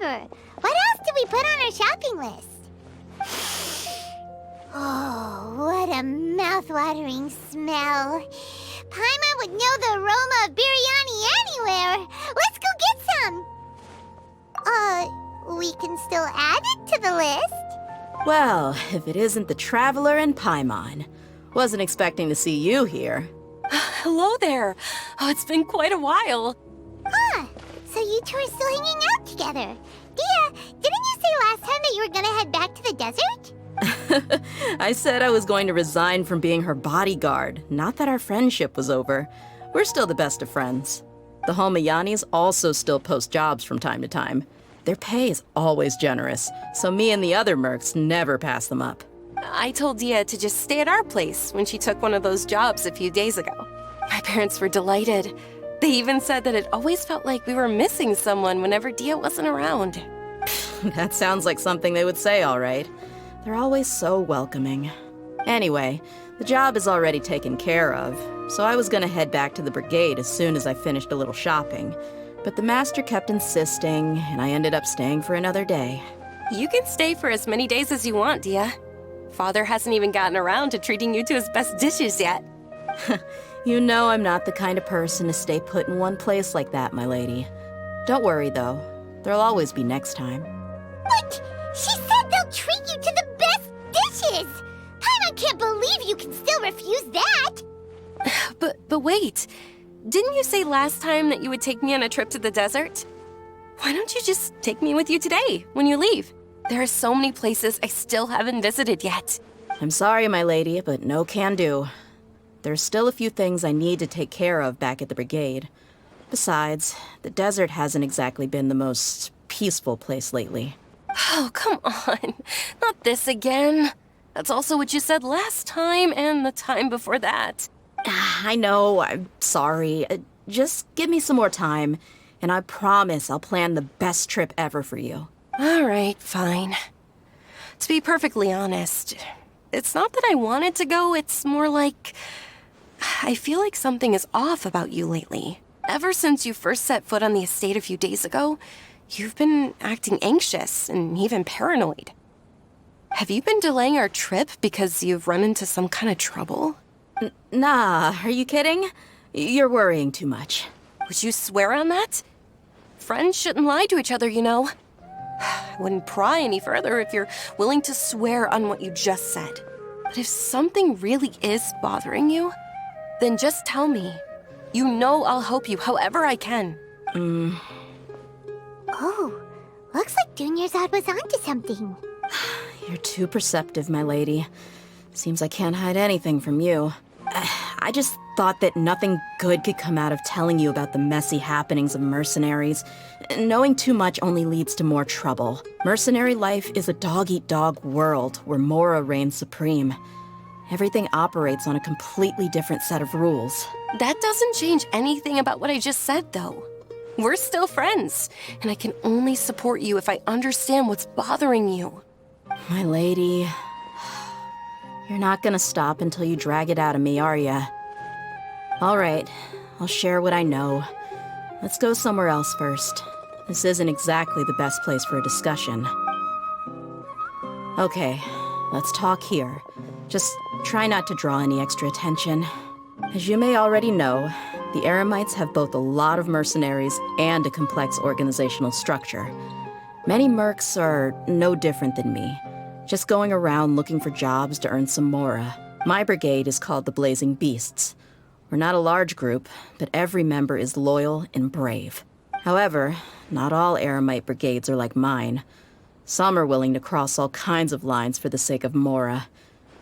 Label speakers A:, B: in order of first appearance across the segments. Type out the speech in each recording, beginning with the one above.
A: sugar. What else did we put on our shopping list? Oh, what a mouth-watering smell. Paimon would know the aroma of biryani anywhere. Let's go get some. We can still add it to the list.
B: Well, if it isn't the Traveler and Paimon. Wasn't expecting to see you here.
C: Hello there. Oh, it's been quite a while.
A: So you two are still hanging out together. Dehya, didn't you say last time that you were gonna head back to the desert?
B: I said I was going to resign from being her bodyguard, not that our friendship was over. We're still the best of friends. The Homayanis also still post jobs from time to time. Their pay is always generous, so me and the other mercs never pass them up.
C: I told Dehya to just stay at our place when she took one of those jobs a few days ago. My parents were delighted. They even said that it always felt like we were missing someone whenever Dehya wasn't around.
B: That sounds like something they would say, all right. They're always so welcoming. Anyway, the job is already taken care of, so I was gonna head back to the Brigade as soon as I finished a little shopping. But the master kept insisting, and I ended up staying for another day.
C: You can stay for as many days as you want, Dehya. Father hasn't even gotten around to treating you to his best dishes yet.
B: You know I'm not the kind of person to stay put in one place like that, my lady. Don't worry, though. There'll always be next time.
A: What? She said they'll treat you to the best dishes! Paimon can't believe you can still refuse that!
C: But wait. Didn't you say last time that you would take me on a trip to the desert? Why don't you just take me with you today, when you leave? There are so many places I still haven't visited yet.
B: I'm sorry, my lady, but no can do. There's still a few things I need to take care of back at the Brigade. Besides, the desert hasn't exactly been the most peaceful place lately.
C: Oh, come on. Not this again. That's also what you said last time and the time before that.
B: I know, I'm sorry. Just give me some more time, and I promise I'll plan the best trip ever for you.
C: All right, fine. To be perfectly honest, it's not that I wanted to go, it's more like I feel like something is off about you lately. Ever since you first set foot on the estate a few days ago, you've been acting anxious and even paranoid. Have you been delaying our trip because you've run into some kind of trouble?
B: Nah, are you kidding? You're worrying too much.
C: Would you swear on that? Friends shouldn't lie to each other, you know. I wouldn't pry any further if you're willing to swear on what you just said. But if something really is bothering you, then just tell me. You know I'll help you however I can.
A: Oh, looks like Dunyarzad was onto something.
B: You're too perceptive, my lady. Seems I can't hide anything from you. I just thought that nothing good could come out of telling you about the messy happenings of mercenaries. Knowing too much only leads to more trouble. Mercenary life is a dog-eat-dog world where Mora reigns supreme. Everything operates on a completely different set of rules.
C: That doesn't change anything about what I just said, though. We're still friends, and I can only support you if I understand what's bothering you.
B: My lady, you're not gonna stop until you drag it out of me, are ya? All right, I'll share what I know. Let's go somewhere else first. This isn't exactly the best place for a discussion. Okay, let's talk here. Just try not to draw any extra attention. As you may already know, the Eremites have both a lot of mercenaries and a complex organizational structure. Many mercs are no different than me, just going around looking for jobs to earn some mora. My brigade is called the Blazing Beasts. We're not a large group, but every member is loyal and brave. However, not all Eremite brigades are like mine. Some are willing to cross all kinds of lines for the sake of mora.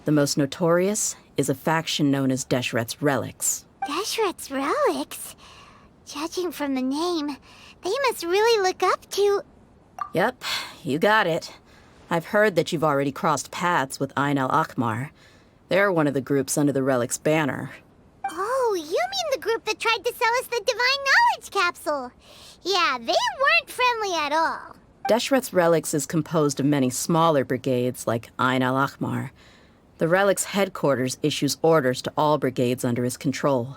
B: The most notorious is a faction known as Deshret's Relics.
A: Deshret's Relics? Judging from the name, they must really look up to...
B: Yep, you got it. I've heard that you've already crossed paths with Ain al-Akmar. They're one of the groups under the Relic's banner.
A: Oh, you mean the group that tried to sell us the Divine Knowledge Capsule? Yeah, they weren't friendly at all.
B: Deshret's Relics is composed of many smaller brigades like Ain al-Akmar. The Relic's headquarters issues orders to all brigades under his control.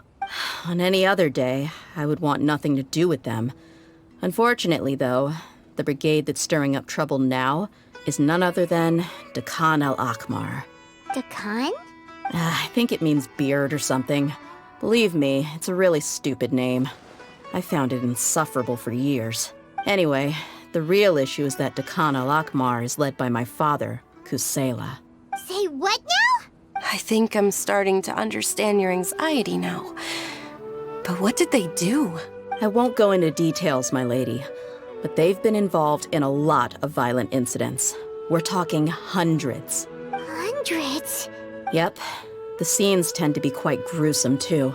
B: On any other day, I would want nothing to do with them. Unfortunately, though, The brigade that's stirring up trouble now is none other than Dakan al-Akmar.
A: Dakan?
B: I think it means beard or something. Believe me, it's a really stupid name. I found it insufferable for years. Anyway, the real issue is that Dakan al-Akmar is led by my father, Kusela.
A: Say what now?
C: I think I'm starting to understand your anxiety now. But what did they do?
B: I won't go into details, my lady, but they've been involved in a lot of violent incidents. We're talking hundreds.
A: Hundreds?
B: Yep. The scenes tend to be quite gruesome, too.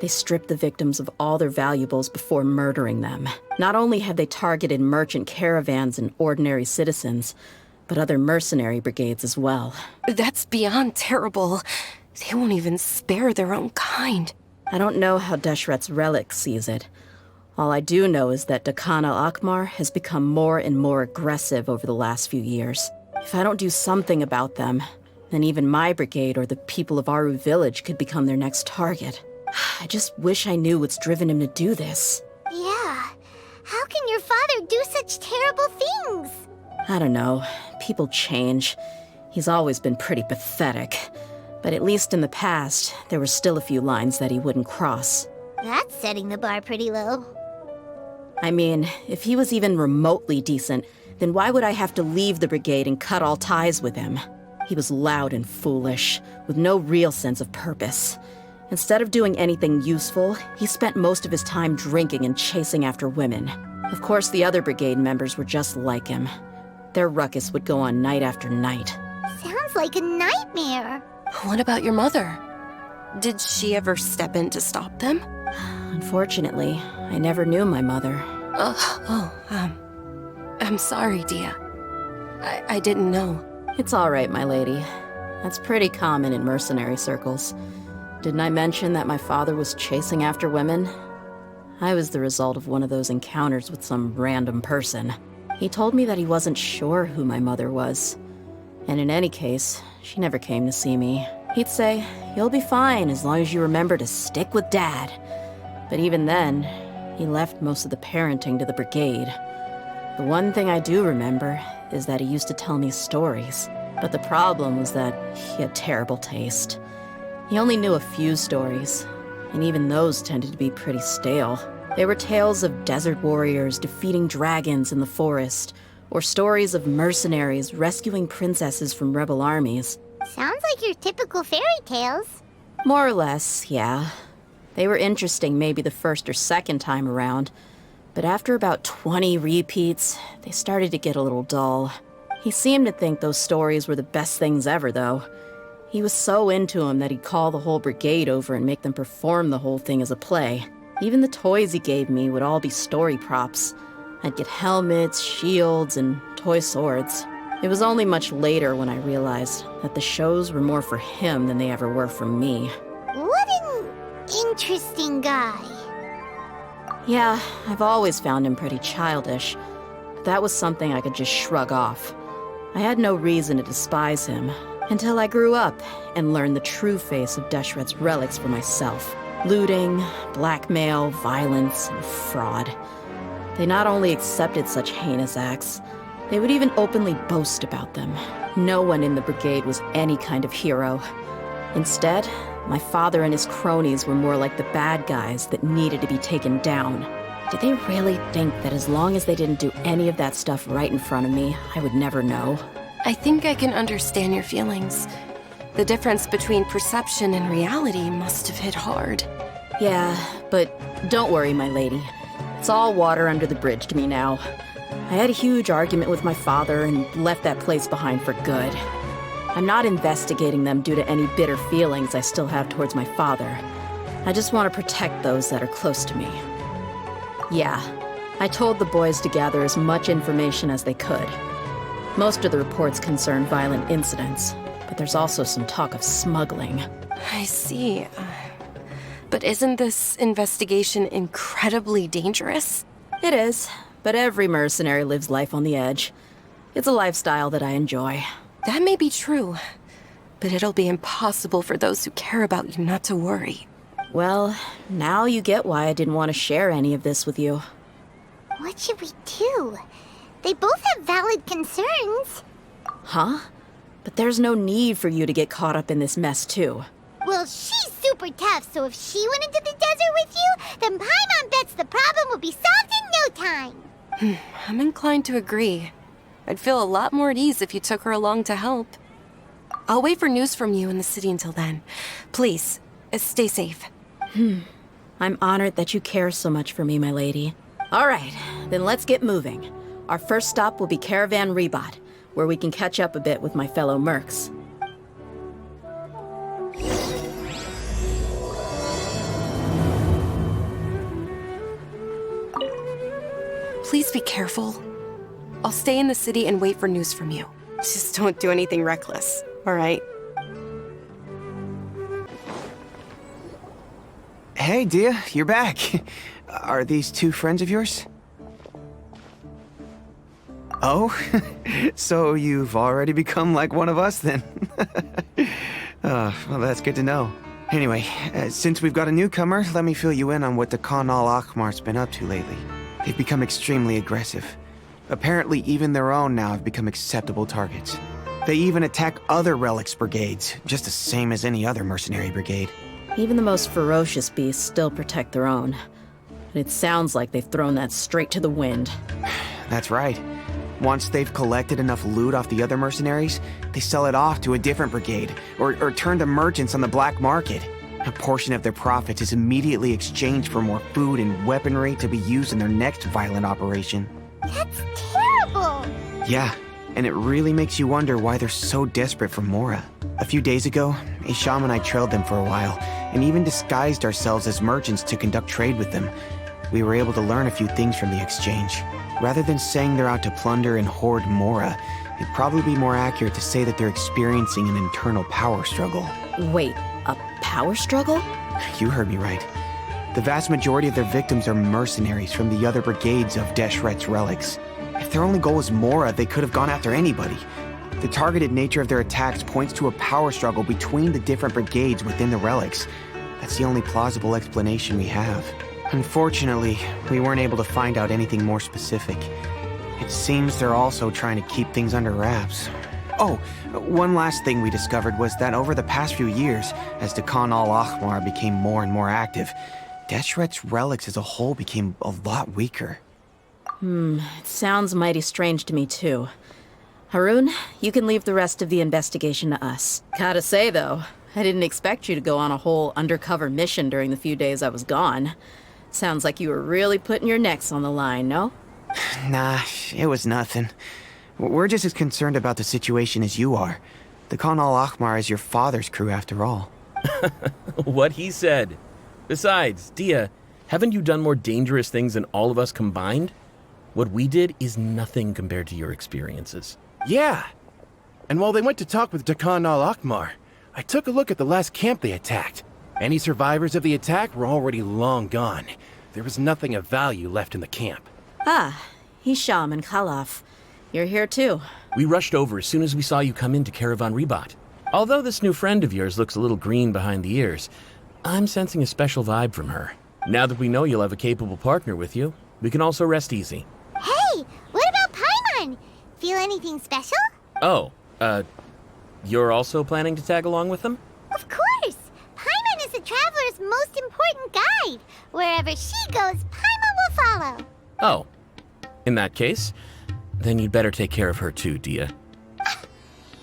B: They strip the victims of all their valuables before murdering them. Not only have they targeted merchant caravans and ordinary citizens, but other mercenary brigades as well.
C: That's beyond terrible. They won't even spare their own kind.
B: I don't know how Deshret's relic sees it. All I do know is that Dakan al-Akmar has become more and more aggressive over the last few years. If I don't do something about them, then even my brigade or the people of Aru village could become their next target. I just wish I knew what's driven him to do this.
A: Yeah. How can your father do such terrible things?
B: I don't know. People change. He's always been pretty pathetic. But at least in the past, there were still a few lines that he wouldn't cross.
A: That's setting the bar pretty low.
B: I mean, if he was even remotely decent, then why would I have to leave the brigade and cut all ties with him? He was loud and foolish, with no real sense of purpose. Instead of doing anything useful, he spent most of his time drinking and chasing after women. Of course, the other brigade members were just like him. Their ruckus would go on night after night.
A: Sounds like a nightmare.
C: What about your mother? Did she ever step in to stop them?
B: Unfortunately, I never knew my mother.
C: I'm sorry, Dehya. I didn't know.
B: It's all right, my lady. That's pretty common in mercenary circles. Didn't I mention that my father was chasing after women? I was the result of one of those encounters with some random person. He told me that he wasn't sure who my mother was. And in any case, she never came to see me. He'd say, "You'll be fine as long as you remember to stick with Dad." But even then, he left most of the parenting to the brigade. The one thing I do remember is that he used to tell me stories. But the problem was that he had terrible taste. He only knew a few stories, and even those tended to be pretty stale. They were tales of desert warriors defeating dragons in the forest, or stories of mercenaries rescuing princesses from rebel armies.
A: Sounds like your typical fairy tales.
B: More or less, yeah. They were interesting maybe the first or second time around, but after about 20 repeats, they started to get a little dull. He seemed to think those stories were the best things ever, though. He was so into them that he'd call the whole brigade over and make them perform the whole thing as a play. Even the toys he gave me would all be story props. I'd get helmets, shields, and toy swords. It was only much later when I realized that the shows were more for him than they ever were for me.
A: What an interesting guy.
B: Yeah, I've always found him pretty childish, but that was something I could just shrug off. I had no reason to despise him, until I grew up and learned the true face of Deshret's relics for myself. Looting, blackmail, violence, and fraud. They not only accepted such heinous acts, they would even openly boast about them. No one in the brigade was any kind of hero. Instead, my father and his cronies were more like the bad guys that needed to be taken down. Did they really think that as long as they didn't do any of that stuff right in front of me, I would never know?
C: I think I can understand your feelings. The difference between perception and reality must have hit hard.
B: Yeah, but don't worry, my lady. It's all water under the bridge to me now. I had a huge argument with my father and left that place behind for good. I'm not investigating them due to any bitter feelings I still have towards my father. I just want to protect those that are close to me. Yeah, I told the boys to gather as much information as they could. Most of the reports concern violent incidents, but there's also some talk of smuggling.
C: I see. But isn't this investigation incredibly dangerous?
B: It is, but every mercenary lives life on the edge. It's a lifestyle that I enjoy.
C: That may be true, but it'll be impossible for those who care about you not to worry.
B: Well, now you get why I didn't want to share any of this with you.
A: What should we do? They both have valid concerns.
B: Huh? But there's no need for you to get caught up in this mess, too.
A: Well, she's super tough, so if she went into the desert with you, then Paimon bets the problem would be solved in no time.
C: I'm inclined to agree. I'd feel a lot more at ease if you took her along to help. I'll wait for news from you in the city until then. Please, stay safe.
B: I'm honored that you care so much for me, my lady. All right, then let's get moving. Our first stop will be Caravan Rebot, where we can catch up a bit with my fellow mercs.
C: Please be careful. I'll stay in the city and wait for news from you. Just don't do anything reckless, all right?
D: Hey, Dehya, you're back. Are these two friends of yours? Oh, so you've already become like one of us then? Well, that's good to know. Anyway, since we've got a newcomer, let me fill you in on what the Khan al-Ahmar's been up to lately. They've become extremely aggressive. Apparently, even their own now have become acceptable targets. They even attack other relics brigades, just the same as any other mercenary brigade.
B: Even the most ferocious beasts still protect their own. And it sounds like they've thrown that straight to the wind.
D: That's right. Once they've collected enough loot off the other mercenaries, they sell it off to a different brigade, or turn to merchants on the black market. A portion of their profits is immediately exchanged for more food and weaponry to be used in their next violent operation.
A: That's terrible.
D: Yeah, and it really makes you wonder why they're so desperate for Mora. A few days ago, Isham and I trailed them for a while, and even disguised ourselves as merchants to conduct trade with them. We were able to learn a few things from the exchange. Rather than saying they're out to plunder and hoard Mora, it'd probably be more accurate to say that they're experiencing an internal power struggle.
B: Wait, a power struggle?
D: You heard me right. The vast majority of their victims are mercenaries from the other brigades of Deshret's relics. If their only goal was Mora, they could have gone after anybody. The targeted nature of their attacks points to a power struggle between the different brigades within the relics. That's the only plausible explanation we have. Unfortunately, we weren't able to find out anything more specific. It seems they're also trying to keep things under wraps. Oh, one last thing we discovered was that over the past few years, as the Khan al-Ahmar became more and more active, Deshret's relics as a whole became a lot weaker.
B: It sounds mighty strange to me, too. Harun, you can leave the rest of the investigation to us. Gotta say, though, I didn't expect you to go on a whole undercover mission during the few days I was gone. Sounds like you were really putting your necks on the line, no?
D: Nah, it was nothing. We're just as concerned about the situation as you are. The Khan al-Ahmar is your father's crew, after all.
E: What he said. Besides, Dehya, haven't you done more dangerous things than all of us combined? What we did is nothing compared to your experiences.
F: Yeah. And while they went to talk with Khan al-Ahmar, I took a look at the last camp they attacked. Any survivors of the attack were already long gone. There was nothing of value left in the camp.
B: Ah, Hisham and Khalaf. You're here too.
E: We rushed over as soon as we saw you come into Caravan Rebot. Although this new friend of yours looks a little green behind the ears, I'm sensing a special vibe from her. Now that we know you'll have a capable partner with you, we can also rest easy.
A: Hey, what about Paimon? Feel anything special?
E: Oh, you're also planning to tag along with them?
A: Of course. Paimon is the traveler's most important guide. Wherever she goes, Paimon will follow.
E: Oh, in that case, then you'd better take care of her too, Dehya.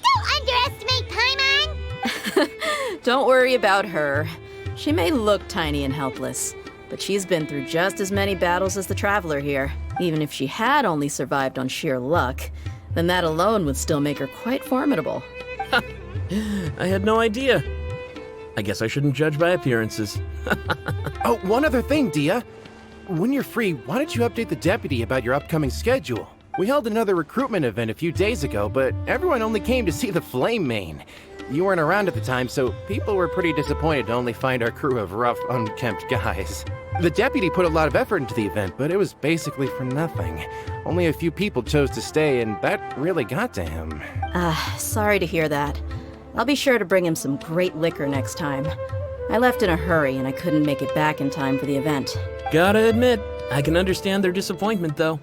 A: Don't underestimate Paimon!
B: Don't worry about her. She may look tiny and helpless, but she's been through just as many battles as the Traveler here. Even if she had only survived on sheer luck, then that alone would still make her quite formidable.
E: I had no idea. I guess I shouldn't judge by appearances.
F: Oh, one other thing, Dehya. When you're free, why don't you update the deputy about your upcoming schedule? We held another recruitment event a few days ago, but everyone only came to see the Flame Main. You weren't around at the time, so people were pretty disappointed to only find our crew of rough, unkempt guys. The deputy put a lot of effort into the event, but it was basically for nothing. Only a few people chose to stay, and that really got to him.
B: Sorry to hear that. I'll be sure to bring him some great liquor next time. I left in a hurry, and I couldn't make it back in time for the event.
E: Gotta admit, I can understand their disappointment, though.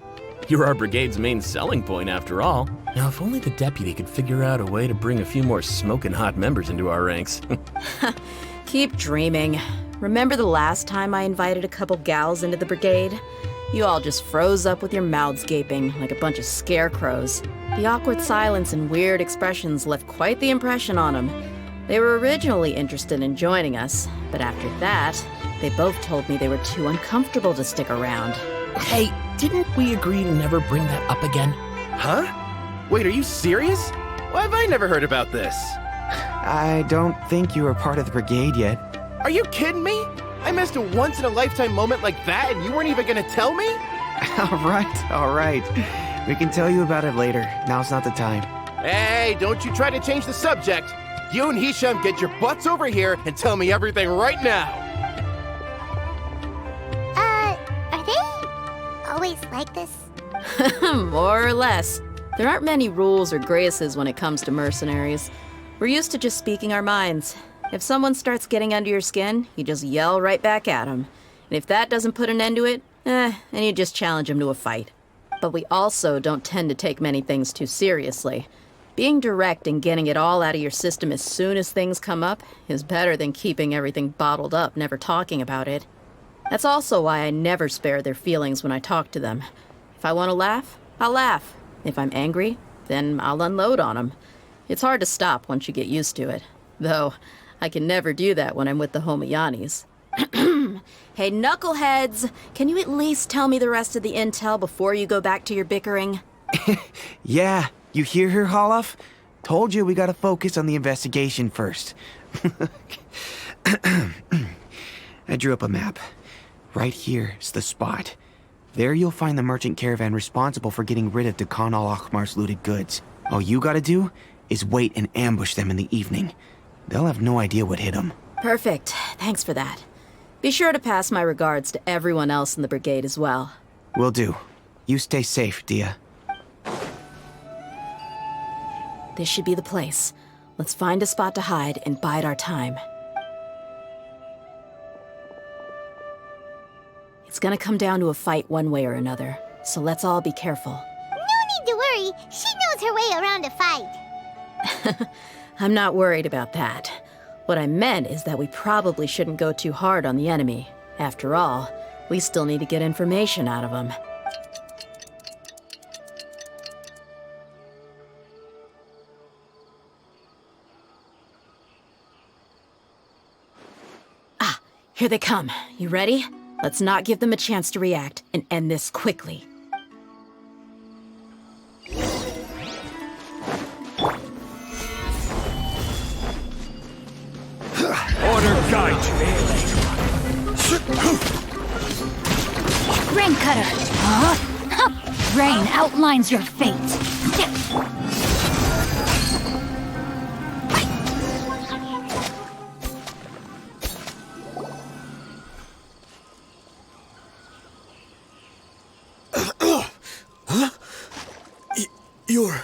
E: You're our brigade's main selling point, after all. Now, if only the deputy could figure out a way to bring a few more smoking hot members into our ranks.
B: Keep dreaming. Remember the last time I invited a couple gals into the brigade? You all just froze up with your mouths gaping like a bunch of scarecrows. The awkward silence and weird expressions left quite the impression on them. They were originally interested in joining us, but after that, they both told me they were too uncomfortable to stick around.
E: Hey, didn't we agree to never bring that up again?
F: Huh? Wait, are you serious? Why have I never heard about this?
D: I don't think you were part of the brigade yet.
F: Are you kidding me? I missed a once-in-a-lifetime moment like that and you weren't even gonna tell me?
D: All right. We can tell you about it later. Now's not the time.
F: Hey, don't you try to change the subject. You and Hisham get your butts over here and tell me everything right now.
A: Are they always like this?
B: More or less. There aren't many rules or graces when it comes to mercenaries. We're used to just speaking our minds. If someone starts getting under your skin, you just yell right back at them. And if that doesn't put an end to it, then you just challenge them to a fight. But we also don't tend to take many things too seriously. Being direct and getting it all out of your system as soon as things come up is better than keeping everything bottled up, never talking about it. That's also why I never spare their feelings when I talk to them. If I want to laugh, I'll laugh. If I'm angry, then I'll unload on them. It's hard to stop once you get used to it. Though, I can never do that when I'm with the Homayanis. Hey, knuckleheads! Can you at least tell me the rest of the intel before you go back to your bickering?
D: Yeah, you hear her, Holloff? Told you we gotta focus on the investigation first. I drew up a map. Right here is the spot. There you'll find the merchant caravan responsible for getting rid of Dakan al-Akhmar's looted goods. All you gotta do is wait and ambush them in the evening. They'll have no idea what hit them.
B: Perfect. Thanks for that. Be sure to pass my regards to everyone else in the brigade as well.
D: Will do. You stay safe, Dehya.
B: This should be the place. Let's find a spot to hide and bide our time. It's gonna come down to a fight one way or another, so let's all be careful.
A: No need to worry. She knows her way around a fight.
B: I'm not worried about that. What I meant is that we probably shouldn't go too hard on the enemy. After all, we still need to get information out of them. Ah, here they come. You ready? Let's not give them a chance to react and end this quickly.
G: Order guide.
H: Rain Cutter! Huh? Rain outlines your fate.
G: You're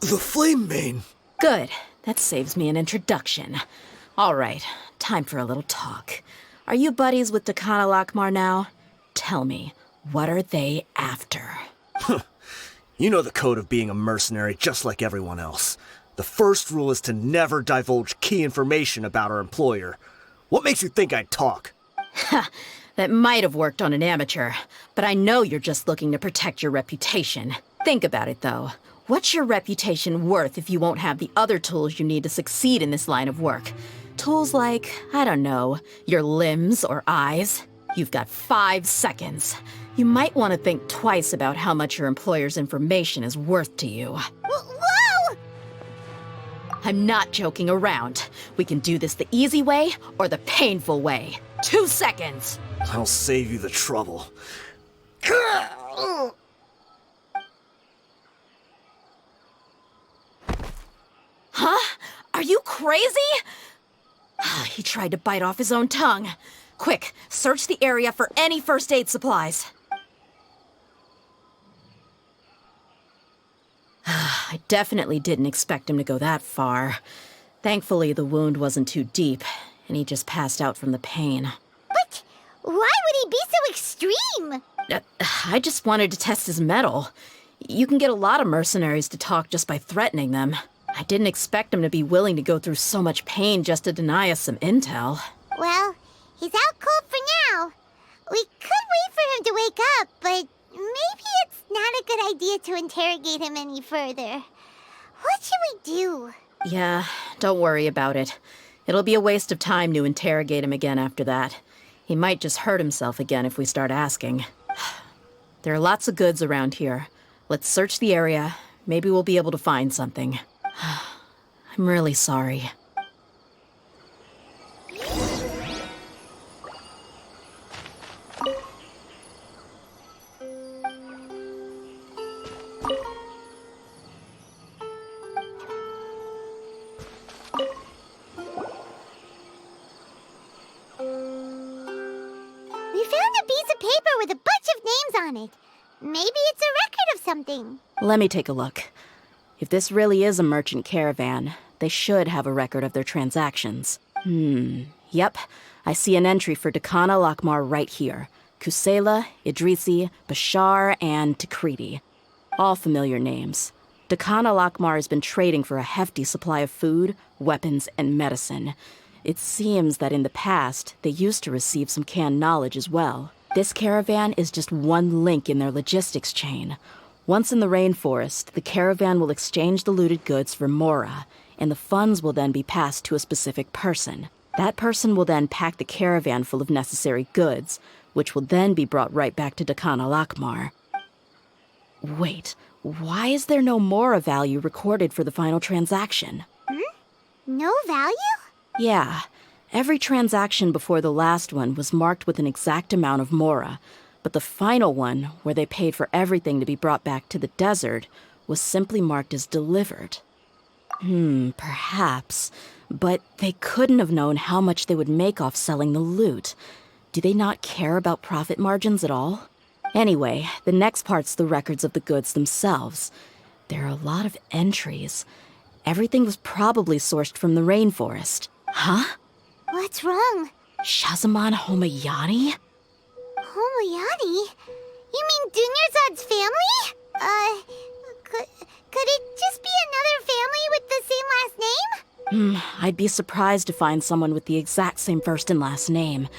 G: the Flame Mane.
B: Good. That saves me an introduction. All right, time for a little talk. Are you buddies with Dakan al-Akhmar now? Tell me, what are they after?
G: You know the code of being a mercenary just like everyone else. The first rule is to never divulge key information about our employer. What makes you think I'd talk?
B: That might have worked on an amateur, but I know you're just looking to protect your reputation. Think about it, though. What's your reputation worth if you won't have the other tools you need to succeed in this line of work? Tools like, I don't know, your limbs or eyes? You've got 5 seconds. You might want to think twice about how much your employer's information is worth to you.
A: Whoa!
B: I'm not joking around. We can do this the easy way or the painful way. 2 seconds!
G: I'll save you the trouble.
B: Huh? Are you crazy? He tried to bite off his own tongue. Quick, search the area for any first aid supplies. I definitely didn't expect him to go that far. Thankfully, the wound wasn't too deep, and he just passed out from the pain.
A: But why would he be so extreme?
B: I just wanted to test his mettle. You can get a lot of mercenaries to talk just by threatening them. I didn't expect him to be willing to go through so much pain just to deny us some intel.
A: Well, he's out cold for now. We could wait for him to wake up, but maybe it's not a good idea to interrogate him any further. What should we do?
B: Yeah, don't worry about it. It'll be a waste of time to interrogate him again after that. He might just hurt himself again if we start asking. There are lots of goods around here. Let's search the area. Maybe we'll be able to find something. I'm really sorry.
A: We found a piece of paper with a bunch of names on it. Maybe it's a record of something.
B: Let me take a look. If this really is a merchant caravan, they should have a record of their transactions. Yep. I see an entry for Dakana Lakmar right here. Kusela, Idrisi, Bashar, and Takriti. All familiar names. Dakana Lakmar has been trading for a hefty supply of food, weapons, and medicine. It seems that in the past, they used to receive some canned knowledge as well. This caravan is just one link in their logistics chain. Once in the rainforest, the caravan will exchange the looted goods for Mora, and the funds will then be passed to a specific person. That person will then pack the caravan full of necessary goods, which will then be brought right back to Dakana Lakmar. Wait, why is there no Mora value recorded for the final transaction?
A: No value?
B: Yeah, every transaction before the last one was marked with an exact amount of Mora, but the final one, where they paid for everything to be brought back to the desert, was simply marked as delivered. Perhaps, but they couldn't have known how much they would make off selling the loot. Do they not care about profit margins at all? Anyway, the next part's the records of the goods themselves. There are a lot of entries. Everything was probably sourced from the rainforest. Huh?
A: What's wrong?
B: Shahzaman Homayani?
A: Homayani? You mean Dunyarzad's family? Could it just be another family with the same last name?
B: I'd be surprised to find someone with the exact same first and last name.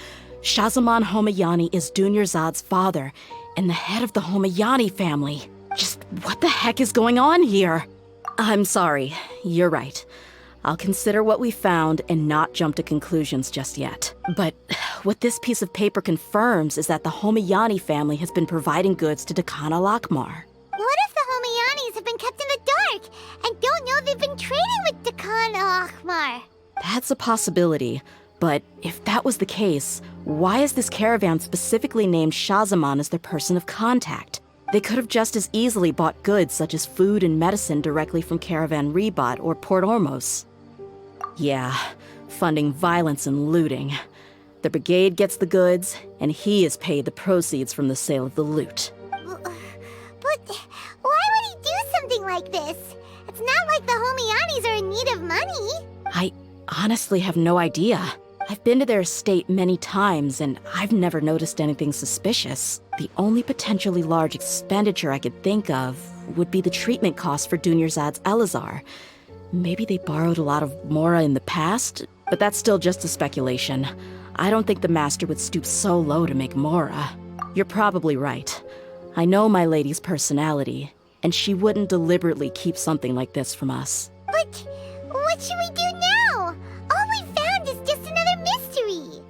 B: Shahzaman Homayani is Dunyarzad's father, and the head of the Homayani family. Just what the heck is going on here? I'm sorry, you're right. I'll consider what we found and not jump to conclusions just yet. But what this piece of paper confirms is that the Homayani family has been providing goods to Dakana Lakmar.
A: What if the Homayanis have been kept in the dark and don't know they've been trading with Dakana Lakmar?
B: That's a possibility, but if that was the case, why is this caravan specifically named Shahzaman as their person of contact? They could have just as easily bought goods such as food and medicine directly from Caravan Ribat or Port Ormos. Yeah, funding violence and looting. The Brigade gets the goods, and he is paid the proceeds from the sale of the loot.
A: But why would he do something like this? It's not like the Homayanis are in need of money.
B: I honestly have no idea. I've been to their estate many times, and I've never noticed anything suspicious. The only potentially large expenditure I could think of would be the treatment costs for Dunyarzad's Elazar. Maybe they borrowed a lot of Mora in the past, but that's still just a speculation. I don't think the Master would stoop so low to make Mora. You're probably right. I know my lady's personality, and she wouldn't deliberately keep something like this from us.
A: But what should we do now? All we found is just another mystery.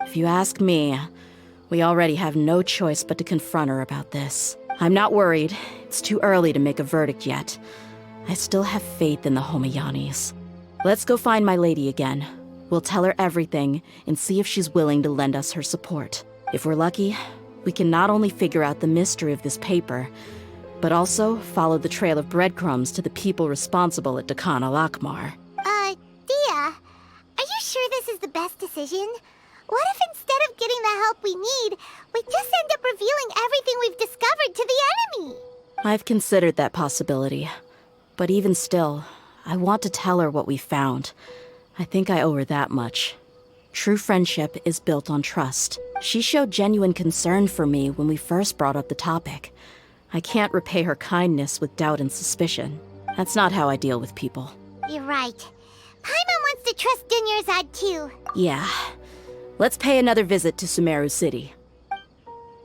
B: If you ask me, we already have no choice but to confront her about this. I'm not worried. It's too early to make a verdict yet. I still have faith in the Homayanis. Let's go find my lady again. We'll tell her everything and see if she's willing to lend us her support. If we're lucky, we can not only figure out the mystery of this paper, but also follow the trail of breadcrumbs to the people responsible at Dakana Lakmar.
A: Dehya, are you sure this is the best decision? What if instead of getting the help we need, we just end up revealing everything we've discovered to the enemy?
B: I've considered that possibility. But even still, I want to tell her what we found. I think I owe her that much. True friendship is built on trust. She showed genuine concern for me when we first brought up the topic. I can't repay her kindness with doubt and suspicion. That's not how I deal with people.
A: You're right. Paimon wants to trust Dunyarzad too.
B: Yeah. Let's pay another visit to Sumeru City.